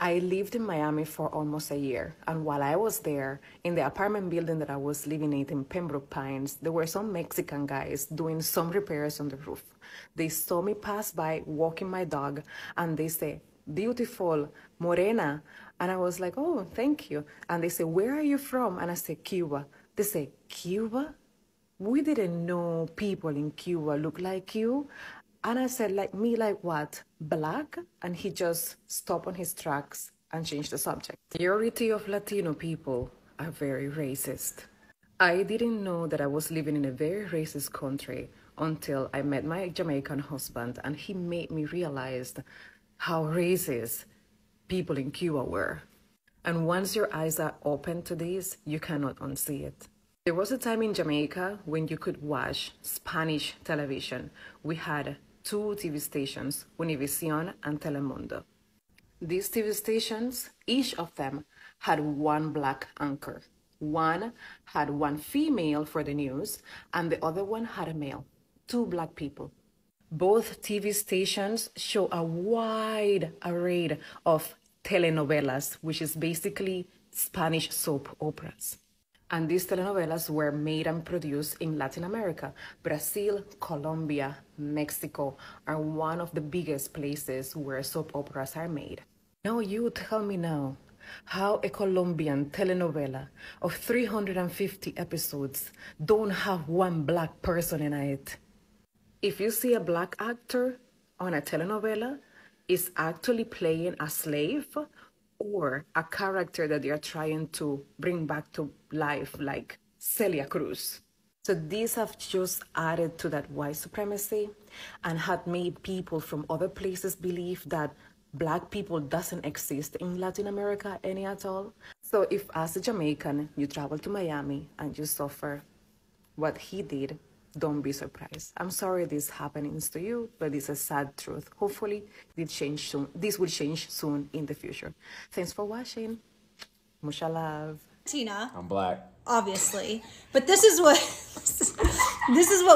I lived in Miami for almost a year, and while I was there, in the apartment building that I was living in Pembroke Pines, there were some Mexican guys doing some repairs on the roof. They saw me pass by walking my dog, and they say, "Beautiful, morena." And I was like, "Oh, thank you." And they say, "Where are you from?" And I say, "Cuba." They say, "Cuba? We didn't know people in Cuba look like you." And I said, "Like me, like what? Black?" And he just stopped on his tracks and changed the subject. The majority of Latino people are very racist. I didn't know that I was living in a very racist country until I met my Jamaican husband, and he made me realize how racist people in Cuba were. And once your eyes are open to this, you cannot unsee it. There was a time in Jamaica when you could watch Spanish television. We had two TV stations, Univision and Telemundo. These TV stations, each of them had one black anchor. One had one female for the news, and the other one had a male, two black people. Both TV stations show a wide array of telenovelas, which is basically Spanish soap operas. And these telenovelas were made and produced in Latin America. Brazil, Colombia, Mexico are one of the biggest places where soap operas are made. Now you tell me now how a Colombian telenovela of 350 episodes don't have one black person in it. If you see a black actor on a telenovela, is actually playing a slave or a character that they are trying to bring back to life, like Celia Cruz. So these have just added to that white supremacy and had made people from other places believe that black people doesn't exist in Latin America any at all. So if as a Jamaican, you travel to Miami and you suffer what he did, don't be surprised. I'm sorry this happens to you, but it's a sad truth. Hopefully this will change soon in the future. Thanks for watching. Mucha love. Tina. I'm black. Obviously. But this is what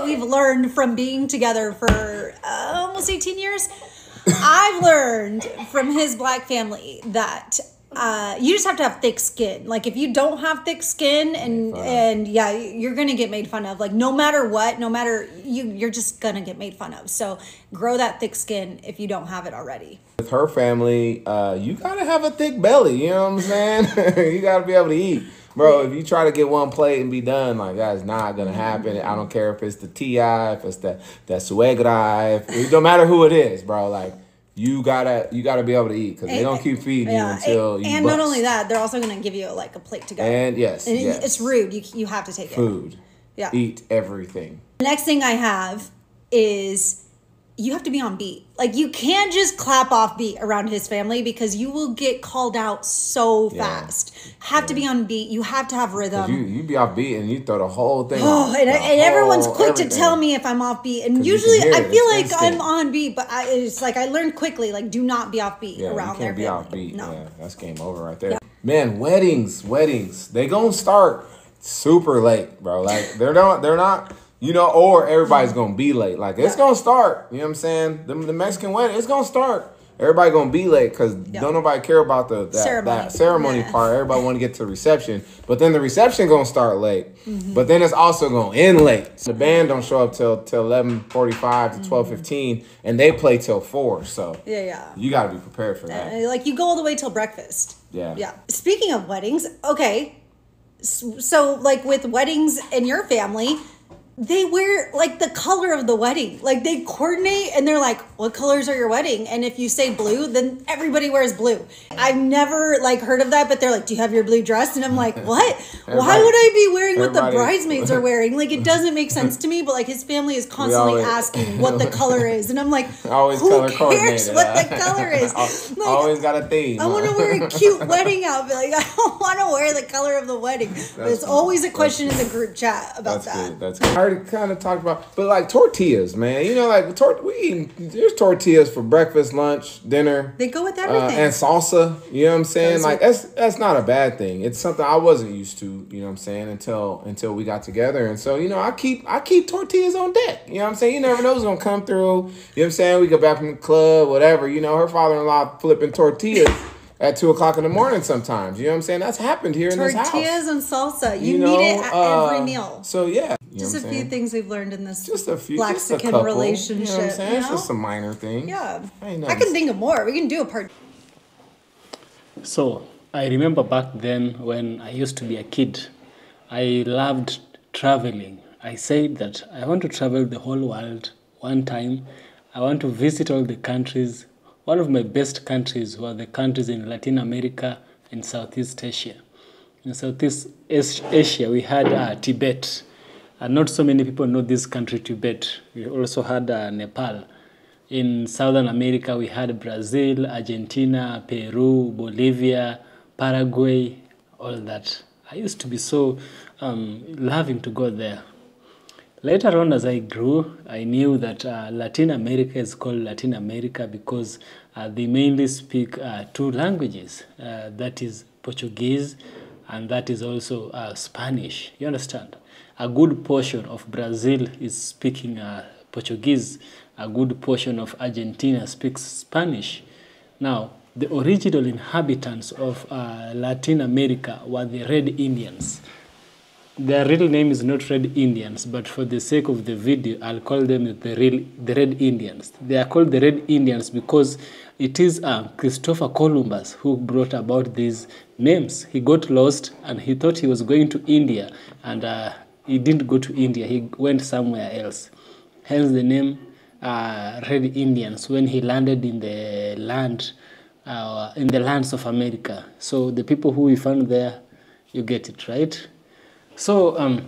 we've learned from being together for almost 18 years. I've learned from his black family that you just have to have thick skin. Like if you don't have thick skin and yeah, you're going to get made fun of. Like no matter what, no matter you're just going to get made fun of. So grow that thick skin if you don't have it already. With her family, you got to have a thick belly. You know what I'm saying? You got to be able to eat. Bro, if you try to get one plate and be done, like that's not going to happen. I don't care if it's the Tia, if it's the suegra, it don't matter who it is, bro. Like, you gotta be able to eat because they don't keep feeding you until you and bust. Not only that, they're also gonna give you like a plate to go. And yes, it's rude. You have to take food. Yeah, eat everything. The next thing I have is you have to be on beat. Like you can't just clap off beat around his family because you will get called out so fast. Have to be on beat. You have to have rhythm. You be off beat and you throw the whole thing off. And everyone's quick to tell me if I'm off beat. And usually I feel like I'm on beat, but it's like I learned quickly, like do not be off beat around there. You can't be off beat. No. Yeah, that's game over right there. Yeah. Man, weddings, they gonna start super late, bro. Like they're not. You know, or everybody's going to be late. Like, it's going to start. You know what I'm saying? The Mexican wedding, it's going to start. Everybody going to be late because don't nobody care about that ceremony part. Everybody want to get to the reception. But then the reception going to start late. Mm-hmm. But then it's also going to end late. So the band don't show up till 11:45 to 12:15, and they play till 4. So you got to be prepared for that. Like, you go all the way till breakfast. Yeah. Yeah. Speaking of weddings, okay. So, like, with weddings in your family, they wear like the color of the wedding. Like they coordinate and they're like, what colors are your wedding? And if you say blue, then everybody wears blue. I've never like heard of that, but they're like, do you have your blue dress? And I'm like, what? Why would I be wearing what the bridesmaids are wearing? Like it doesn't make sense to me, but like his family is constantly asking what the color is. And I'm like, who cares what the color is? Like, always got a theme. I want to wear a cute wedding outfit. Like I don't want to wear the color of the wedding. But it's always a question in the group chat about that. That's good. Kind of talked about, but like tortillas, man. You know, like there's tortillas for breakfast, lunch, dinner. They go with everything. And salsa. You know what I'm saying? Like that's not a bad thing. It's something I wasn't used to. You know what I'm saying? Until we got together, and so you know, I keep tortillas on deck. You know what I'm saying? You never know who's gonna come through. You know what I'm saying? We go back from the club, whatever. You know, her father-in-law flipping tortillas. at 2 o'clock in the morning sometimes. You know what I'm saying? That's happened here in this house. Tortillas and salsa. You need it at every meal. So yeah. Just a few things we've learned in this Blaxican relationship. You know what I'm saying? It's just some minor things. Yeah. I can think of more. We can do a part. So I remember back then when I used to be a kid, I loved traveling. I said that I want to travel the whole world one time. I want to visit all the countries. One of my best countries were the countries in Latin America and Southeast Asia. In Southeast Asia, we had Tibet. And not so many people know this country, Tibet. We also had Nepal. In Southern America, we had Brazil, Argentina, Peru, Bolivia, Paraguay, all that. I used to be so loving to go there. Later on, as I grew, I knew that Latin America is called Latin America because they mainly speak two languages. That is Portuguese, and that is also Spanish. You understand? A good portion of Brazil is speaking Portuguese. A good portion of Argentina speaks Spanish. Now, the original inhabitants of Latin America were the Red Indians. Their real name is not Red Indians, but for the sake of the video, I'll call them the Red Indians. They are called the Red Indians because it is Christopher Columbus who brought about these names. He got lost and he thought he was going to India, and he didn't go to India. He went somewhere else. Hence the name Red Indians when he landed in the lands of America. So the people who we found there, you get it, right? So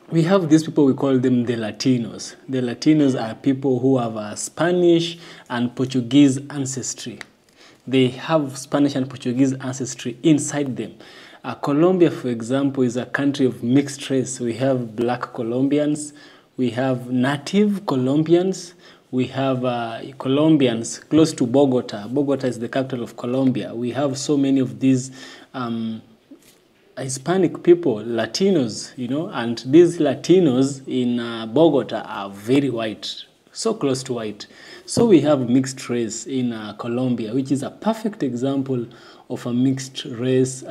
we have these people, we call them the Latinos. The Latinos are people who have a Spanish and Portuguese ancestry. They have Spanish and Portuguese ancestry inside them. Colombia, for example, is a country of mixed race. We have black Colombians, we have native Colombians, we have Colombians close to Bogota. Bogota is the capital of Colombia. We have so many of these Hispanic people, Latinos, you know, and these Latinos in Bogota are very white, so close to white. So we have mixed race in Colombia, which is a perfect example of a mixed race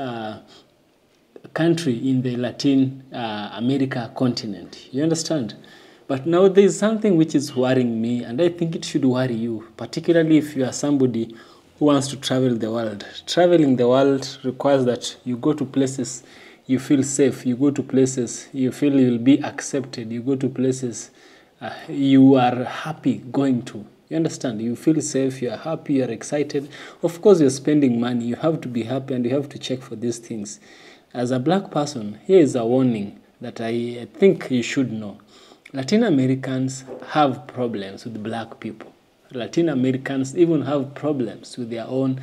country in the Latin America continent. You understand? But now there is something which is worrying me, and I think it should worry you, particularly if you are somebody who wants to travel the world. Traveling the world requires that you go to places you feel safe, you go to places you feel you will be accepted, you go to places you are happy going to. You understand? You feel safe, you are happy, you are excited. Of course, you're spending money. You have to be happy and you have to check for these things. As a black person, here is a warning that I think you should know. Latin Americans have problems with black people. Latin Americans even have problems with their own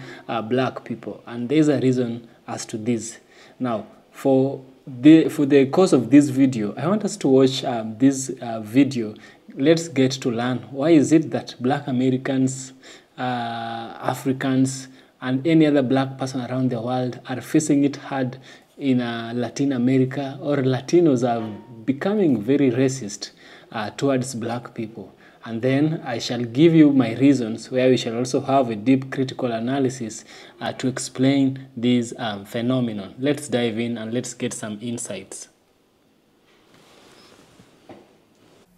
black people, and there's a reason as to this. Now, for the course of this video, I want us to watch this video. Let's get to learn why is it that black Americans, Africans, and any other black person around the world are facing it hard in Latin America, or Latinos are becoming very racist towards black people. And then I shall give you my reasons where we shall also have a deep critical analysis to explain this phenomenon. Let's dive in and let's get some insights.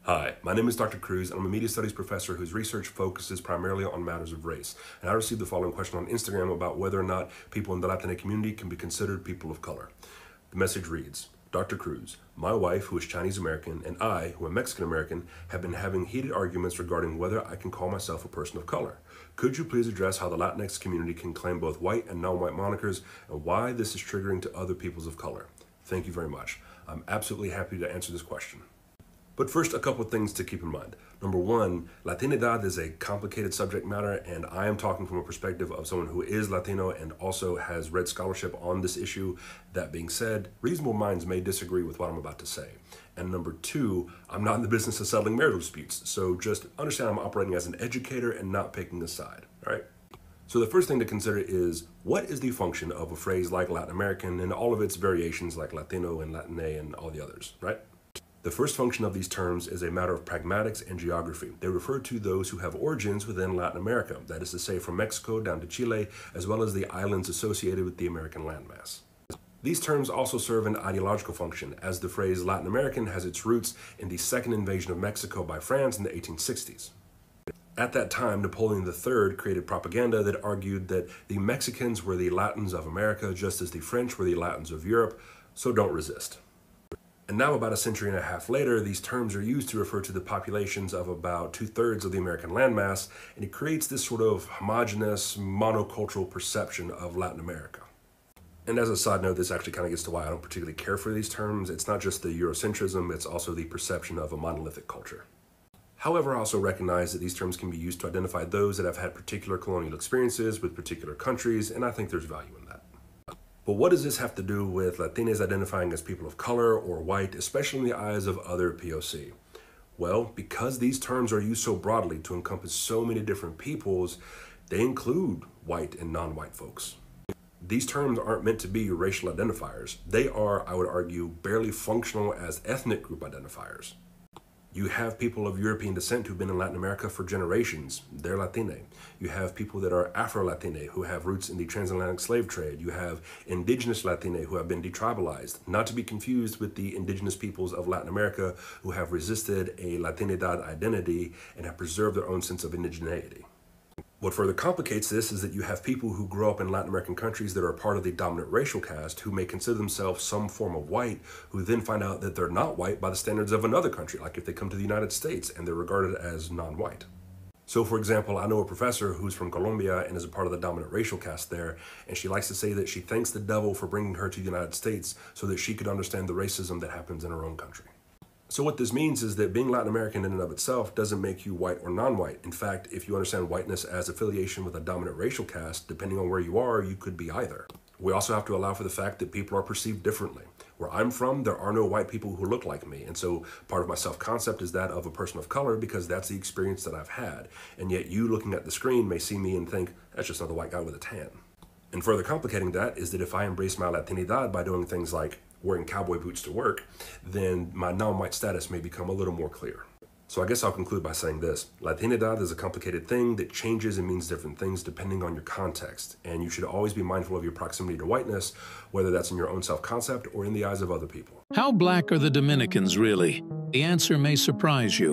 Hi, my name is Dr. Cruz, and I'm a media studies professor whose research focuses primarily on matters of race. And I received the following question on Instagram about whether or not people in the Latino community can be considered people of color. The message reads, Dr. Cruz, my wife, who is Chinese American, and I, who am Mexican American, have been having heated arguments regarding whether I can call myself a person of color. Could you please address how the Latinx community can claim both white and non-white monikers, and why this is triggering to other peoples of color? Thank you very much. I'm absolutely happy to answer this question. But first, a couple of things to keep in mind. Number one, Latinidad is a complicated subject matter, and I am talking from a perspective of someone who is Latino and also has read scholarship on this issue. That being said, reasonable minds may disagree with what I'm about to say. And number two, I'm not in the business of settling marital disputes, so just understand I'm operating as an educator and not picking a side, all right? So the first thing to consider is, what is the function of a phrase like Latin American and all of its variations like Latino and Latine and all the others, right? The first function of these terms is a matter of pragmatics and geography. They refer to those who have origins within Latin America, that is to say from Mexico down to Chile, as well as the islands associated with the American landmass. These terms also serve an ideological function, as the phrase Latin American has its roots in the second invasion of Mexico by France in the 1860s. At that time, Napoleon III created propaganda that argued that the Mexicans were the Latins of America, just as the French were the Latins of Europe, so don't resist. And now, about a century and a half later, these terms are used to refer to the populations of about 2/3 of the American landmass, and it creates this sort of homogenous, monocultural perception of Latin America. And as a side note, this actually kind of gets to why I don't particularly care for these terms. It's not just the Eurocentrism, it's also the perception of a monolithic culture. However, I also recognize that these terms can be used to identify those that have had particular colonial experiences with particular countries, and I think there's value in that. But what does this have to do with Latinos identifying as people of color or white, especially in the eyes of other POC? Well, because these terms are used so broadly to encompass so many different peoples, they include white and non-white folks. These terms aren't meant to be racial identifiers. They are, I would argue, barely functional as ethnic group identifiers. You have people of European descent who've been in Latin America for generations. They're Latine. You have people that are Afro-Latine who have roots in the transatlantic slave trade. You have indigenous Latine who have been detribalized, not to be confused with the indigenous peoples of Latin America who have resisted a Latinidad identity and have preserved their own sense of indigeneity. What further complicates this is that you have people who grow up in Latin American countries that are part of the dominant racial caste who may consider themselves some form of white, who then find out that they're not white by the standards of another country, like if they come to the United States and they're regarded as non-white. So for example, I know a professor who's from Colombia and is a part of the dominant racial caste there, and she likes to say that she thanks the devil for bringing her to the United States so that she could understand the racism that happens in her own country. So what this means is that being Latin American in and of itself doesn't make you white or non-white. In fact, if you understand whiteness as affiliation with a dominant racial caste, depending on where you are, you could be either. We also have to allow for the fact that people are perceived differently. Where I'm from, there are no white people who look like me. And so part of my self-concept is that of a person of color because that's the experience that I've had. And yet you looking at the screen may see me and think, that's just another white guy with a tan. And further complicating that is that if I embrace my Latinidad by doing things like wearing cowboy boots to work, then my non-white status may become a little more clear. So I guess I'll conclude by saying this. Latinidad is a complicated thing that changes and means different things depending on your context. And you should always be mindful of your proximity to whiteness, whether that's in your own self-concept or in the eyes of other people. How black are the Dominicans really? The answer may surprise you.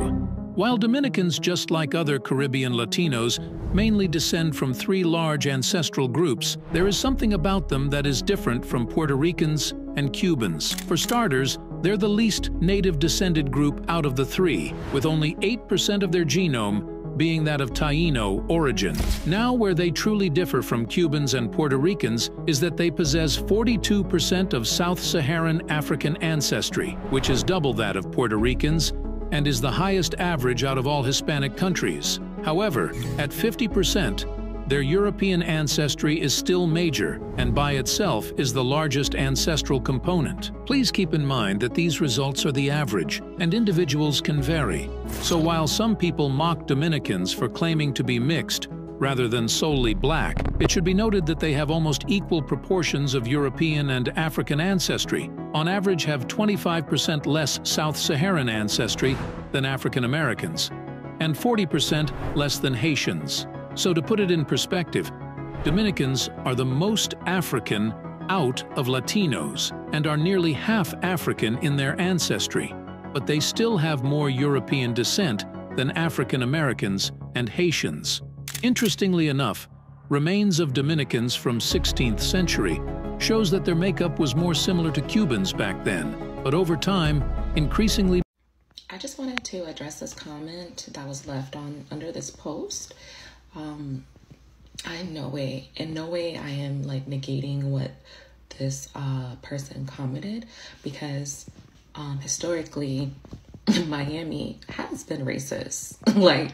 While Dominicans, just like other Caribbean Latinos, mainly descend from 3 large ancestral groups, there is something about them that is different from Puerto Ricans and Cubans. For starters, they're the least native-descended group out of the 3, with only 8% of their genome being that of Taino origin. Now, where they truly differ from Cubans and Puerto Ricans is that they possess 42% of South Saharan African ancestry, which is double that of Puerto Ricans, and is the highest average out of all Hispanic countries. However, at 50%, their European ancestry is still major, and by itself is the largest ancestral component. Please keep in mind that these results are the average, and individuals can vary. So while some people mock Dominicans for claiming to be mixed, rather than solely black, it should be noted that they have almost equal proportions of European and African ancestry, on average have 25% less South Saharan ancestry than African Americans, and 40% less than Haitians. So to put it in perspective, Dominicans are the most African out of Latinos and are nearly half African in their ancestry, but they still have more European descent than African Americans and Haitians. Interestingly enough, remains of Dominicans from 16th century shows that their makeup was more similar to Cubans back then, but over time, increasingly. I just wanted to address this comment that was left on under this post. In no way I am like negating what this person commented, because historically Miami has been racist. Like,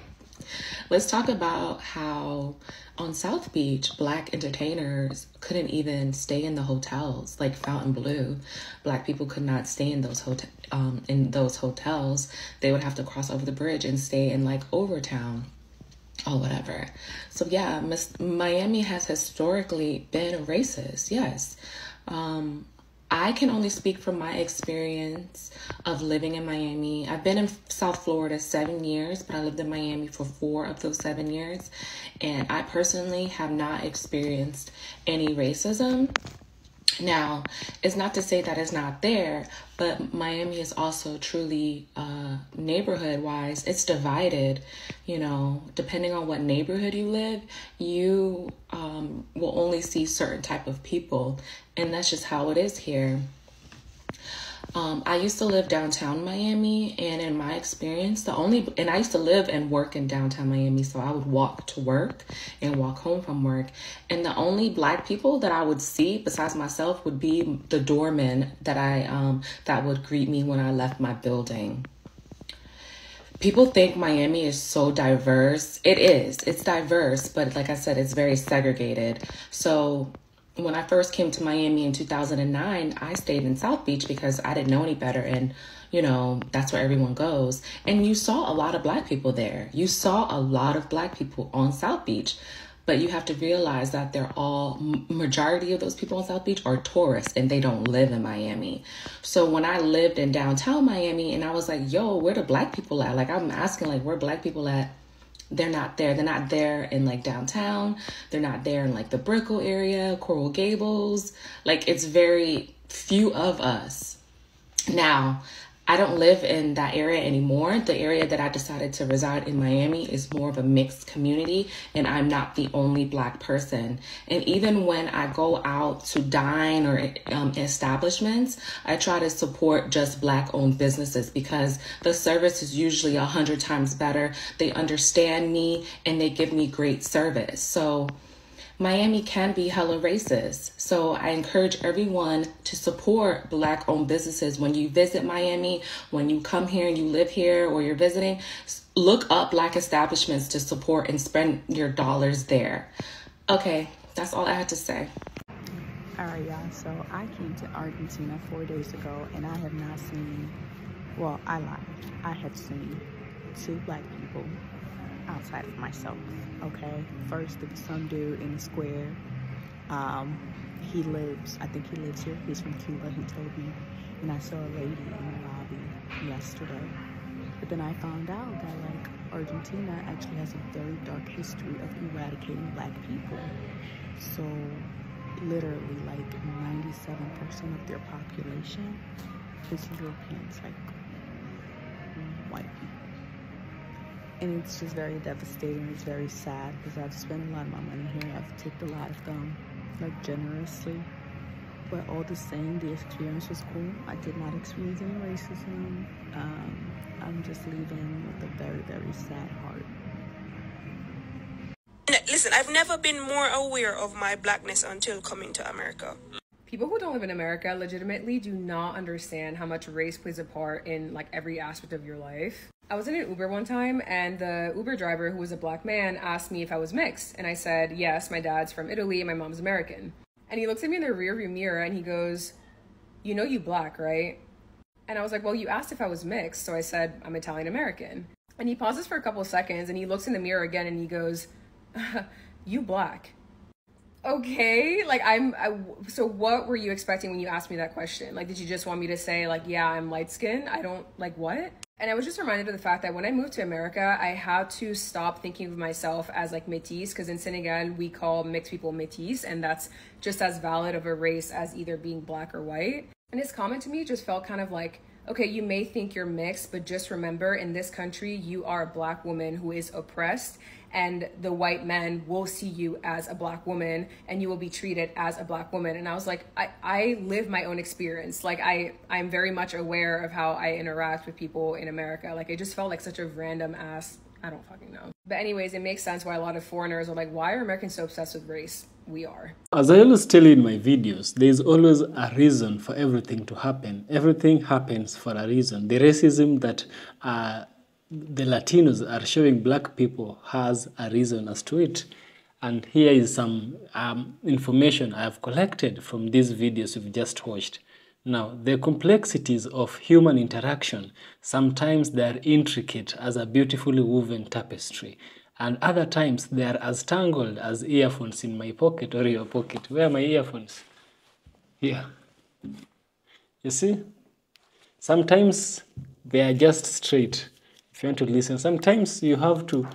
let's talk about how on South Beach, Black entertainers couldn't even stay in the hotels, like Fontainebleau. Black people could not stay in those hotels. They would have to cross over the bridge and stay in like Overtown or whatever. So yeah, Miami has historically been racist, yes. I can only speak from my experience of living in Miami. I've been in South Florida 7 years, but I lived in Miami for 4 of those 7 years. And I personally have not experienced any racism. Now, it's not to say that it's not there, but Miami is also truly neighborhood-wise, it's divided. You know, depending on what neighborhood you live, you will only see certain type of people, and that's just how it is here. I used to live downtown Miami, and in my experience, and I used to live and work in downtown Miami, so I would walk to work and walk home from work. And the only Black people that I would see besides myself would be the doormen that would greet me when I left my building. People think Miami is so diverse. It is. It's diverse, but like I said, it's very segregated. So when I first came to Miami in 2009, I stayed in South Beach because I didn't know any better. And, you know, that's where everyone goes. And you saw a lot of Black people there. You saw a lot of Black people on South Beach. But you have to realize that majority of those people on South Beach are tourists and they don't live in Miami. So when I lived in downtown Miami and I was like, yo, where the Black people at? Like, I'm asking, like, where Black people at? They're not there. They're not there in like downtown. They're not there in like the Brickell area, Coral Gables. Like, it's very few of us. Now, I don't live in that area anymore. The area that I decided to reside in Miami is more of a mixed community, and I'm not the only Black person. And even when I go out to dine or establishments, I try to support just Black-owned businesses because the service is usually 100 times better. They understand me and they give me great service. So Miami can be hella racist. So I encourage everyone to support Black-owned businesses. When you visit Miami, when you come here and you live here or you're visiting, look up Black establishments to support and spend your dollars there. Okay, that's all I had to say. All right, y'all. So I came to Argentina 4 days ago, and I have not seen, well, I lied. I have seen 2 Black people outside of myself. Okay, first there was some dude in the square. I think he lives here. He's from Cuba, he told me. And I saw a lady in the lobby yesterday. But then I found out that like Argentina actually has a very dark history of eradicating Black people. So literally like 97% of their population is Europeans, like white people. And it's just very devastating. It's very sad because I've spent a lot of my money here. I've tipped a lot of them, like generously. But all the same, the experience was cool. I did not experience any racism. I'm just leaving with a very, very sad heart. Listen, I've never been more aware of my Blackness until coming to America. People who don't live in America legitimately do not understand how much race plays a part in like every aspect of your life. I was in an Uber one time and the Uber driver, who was a Black man, asked me if I was mixed. And I said, yes, my dad's from Italy and my mom's American. And he looks at me in the rearview mirror and he goes, you know you Black, right? And I was like, well, you asked if I was mixed. So I said, I'm Italian American. And he pauses for a couple of seconds and he looks in the mirror again and he goes, you Black. Okay, like so what were you expecting when you asked me that question? Like, did you just want me to say like, yeah, I'm light skinned? I don't, like, what? And I was just reminded of the fact that when I moved to America, I had to stop thinking of myself as like métis, because in Senegal, we call mixed people métis, and that's just as valid of a race as either being Black or white. And his comment to me just felt kind of like, okay, you may think you're mixed, but just remember, in this country, you are a Black woman who is oppressed, and the white men will see you as a Black woman and you will be treated as a Black woman. And I was like, I live my own experience. Like I'm very much aware of how I interact with people in America. Like it just felt like such a random ass, I don't fucking know. But anyways, it makes sense why a lot of foreigners are like, why are Americans so obsessed with race? We are. As I always tell you in my videos, there's always a reason for everything to happen. Everything happens for a reason. The racism that the Latinos are showing Black people has a reason as to it. And here is some information I have collected from these videos you've just watched. Now, the complexities of human interaction, sometimes they are intricate as a beautifully woven tapestry. And other times they are as tangled as earphones in my pocket or your pocket. Where are my earphones? Here. You see? Sometimes they are just straight. If you want to listen, sometimes you have to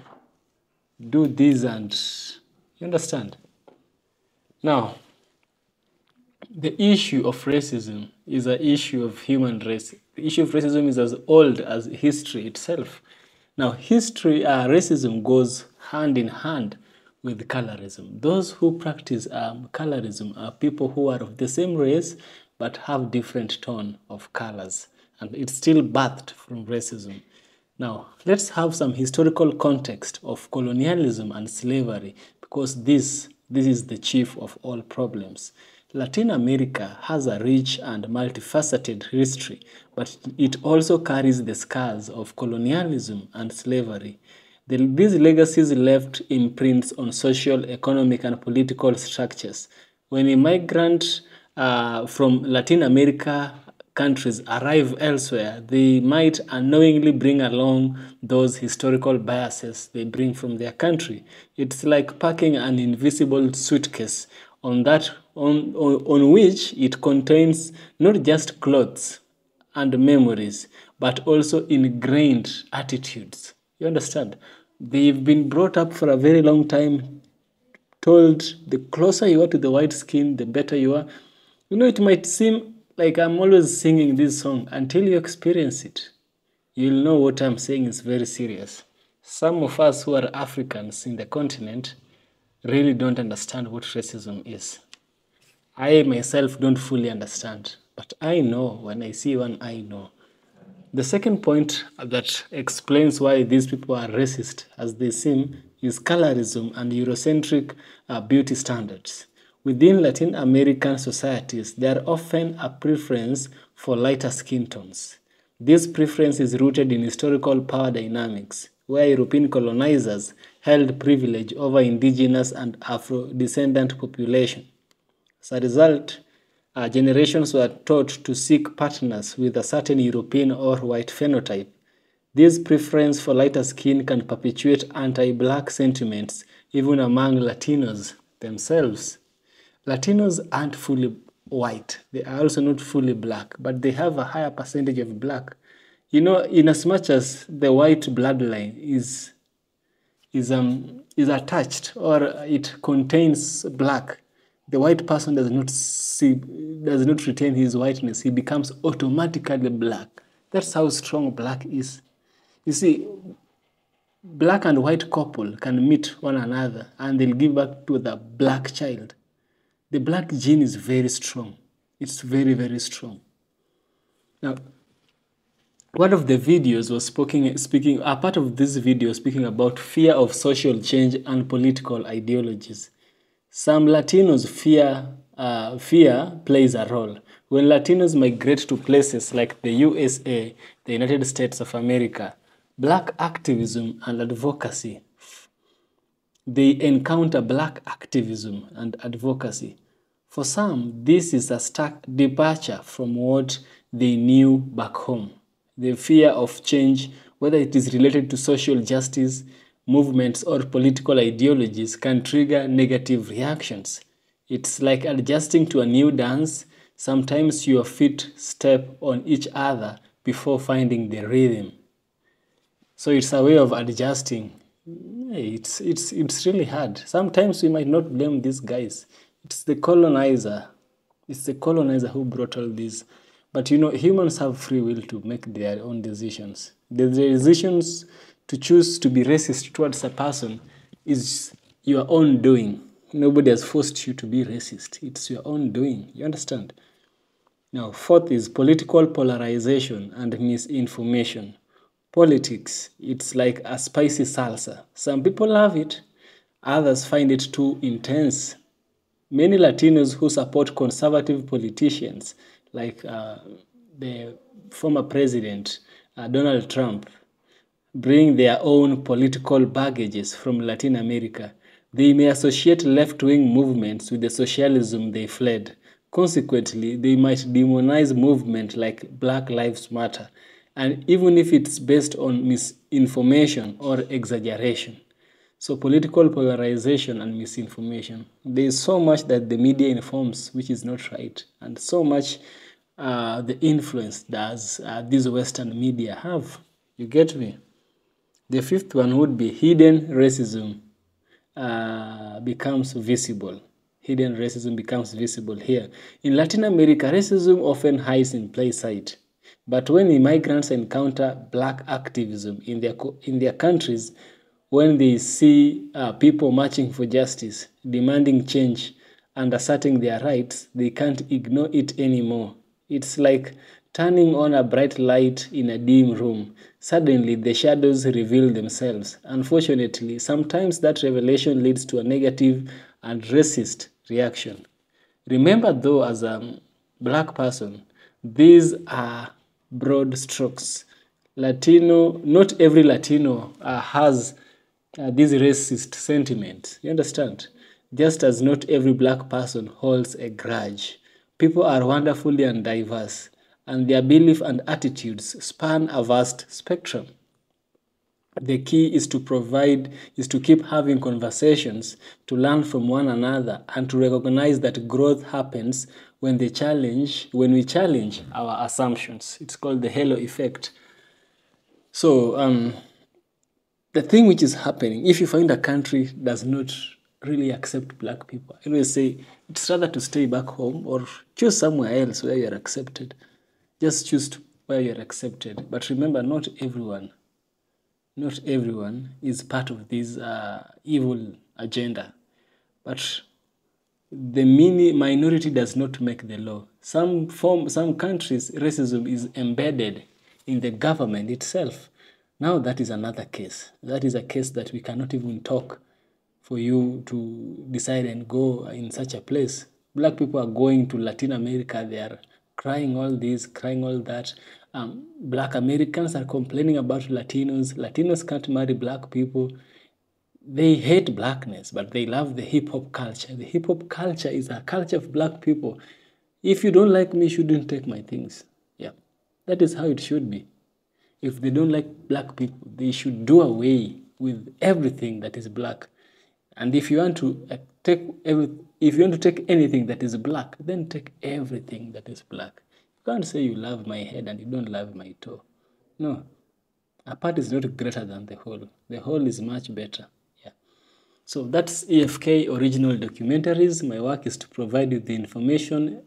do this and you understand? Now, the issue of racism is an issue of human race. The issue of racism is as old as history itself. Now, racism goes hand in hand with colorism. Those who practice colorism are people who are of the same race but have different tone of colors. And it's still birthed from racism. Now, let's have some historical context of colonialism and slavery because this is the chief of all problems. Latin America has a rich and multifaceted history, but it also carries the scars of colonialism and slavery. These legacies left imprints on social, economic, and political structures. When a migrant from Latin America countries arrive elsewhere, they might unknowingly bring along those historical biases they bring from their country. It's like packing an invisible suitcase on which it contains not just clothes and memories, but also ingrained attitudes. You understand? They've been brought up for a very long time, told the closer you are to the white skin, the better you are. You know, it might seem like I'm always singing this song until you experience it. You'll know what I'm saying is very serious. Some of us who are Africans in the continent really don't understand what racism is. I myself don't fully understand, but I know when I see one, I know. The second point that explains why these people are racist as they seem is colorism and Eurocentric beauty standards. Within Latin American societies, there are often a preference for lighter skin tones. This preference is rooted in historical power dynamics, where European colonizers held privilege over indigenous and Afro-descendant population. As a result, generations were taught to seek partners with a certain European or white phenotype. This preference for lighter skin can perpetuate anti-black sentiments even among Latinos themselves. Latinos aren't fully white. They are also not fully black, but they have a higher percentage of black. You know, in as much as the white bloodline is attached or it contains black, the white person does not retain his whiteness. He becomes automatically black. That's how strong black is. You see, black and white couple can meet one another and they'll give birth to the black child. The black gene is very strong. It's very, very strong. Now, one of the videos was speaking, a part of this video speaking about fear of social change and political ideologies. Some Latinos fear plays a role. When Latinos migrate to places like the USA, the United States of America, black activism and advocacy, they encounter black activism and advocacy. For some, this is a stark departure from what they knew back home. The fear of change, whether it is related to social justice, movements, or political ideologies, can trigger negative reactions. It's like adjusting to a new dance. Sometimes your feet step on each other before finding the rhythm. So it's a way of adjusting. It's really hard. Sometimes we might not blame these guys. It's the colonizer. It's the colonizer who brought all this. But you know, humans have free will to make their own decisions. The decisions to choose to be racist towards a person is your own doing. Nobody has forced you to be racist. It's your own doing. You understand? Now, fourth is political polarization and misinformation. Politics, it's like a spicy salsa. Some people love it, others find it too intense. Many Latinos who support conservative politicians, like the former president, Donald Trump, bring their own political baggages from Latin America. They may associate left-wing movements with the socialism they fled. Consequently, they might demonize movements like Black Lives Matter, and even if it's based on misinformation or exaggeration. So political polarization and misinformation. There is so much that the media informs which is not right, and so much the influence does these Western media have? You get me? The fifth one would be hidden racism becomes visible. Hidden racism becomes visible here. In Latin America, racism often hides in plain sight. But when immigrants encounter black activism in their countries, when they see people marching for justice, demanding change, and asserting their rights, they can't ignore it anymore. It's like turning on a bright light in a dim room. Suddenly, the shadows reveal themselves. Unfortunately, sometimes that revelation leads to a negative and racist reaction. Remember, though, as a black person, these are broad strokes. Not every Latino has these racist sentiments. You understand? Just as not every black person holds a grudge. People are wonderfully and diverse, and their beliefs and attitudes span a vast spectrum. The key is to keep having conversations, to learn from one another, and to recognize that growth happens when we challenge our assumptions. It's called the halo effect. So, the thing which is happening, if you find a country does not really accept black people, I always say it's rather to stay back home or choose somewhere else where you're accepted. Just choose where you're accepted. But remember, not everyone is part of this evil agenda. But the minority does not make the law. Some countries, racism is embedded in the government itself. Now that is another case. That is a case that we cannot even talk for you to decide and go in such a place. Black people are going to Latin America. They are crying all this, crying all that. Black Americans are complaining about Latinos. Latinos can't marry black people. They hate blackness, but they love the hip-hop culture. The hip-hop culture is a culture of black people. If you don't like me, you shouldn't take my things. Yeah, that is how it should be. If they don't like black people, they should do away with everything that is black. And if you want to take anything that is black, then take everything that is black. You can't say you love my head and you don't love my toe. No, a part is not greater than the whole. The whole is much better. Yeah. So that's EFK original documentaries. My work is to provide you the information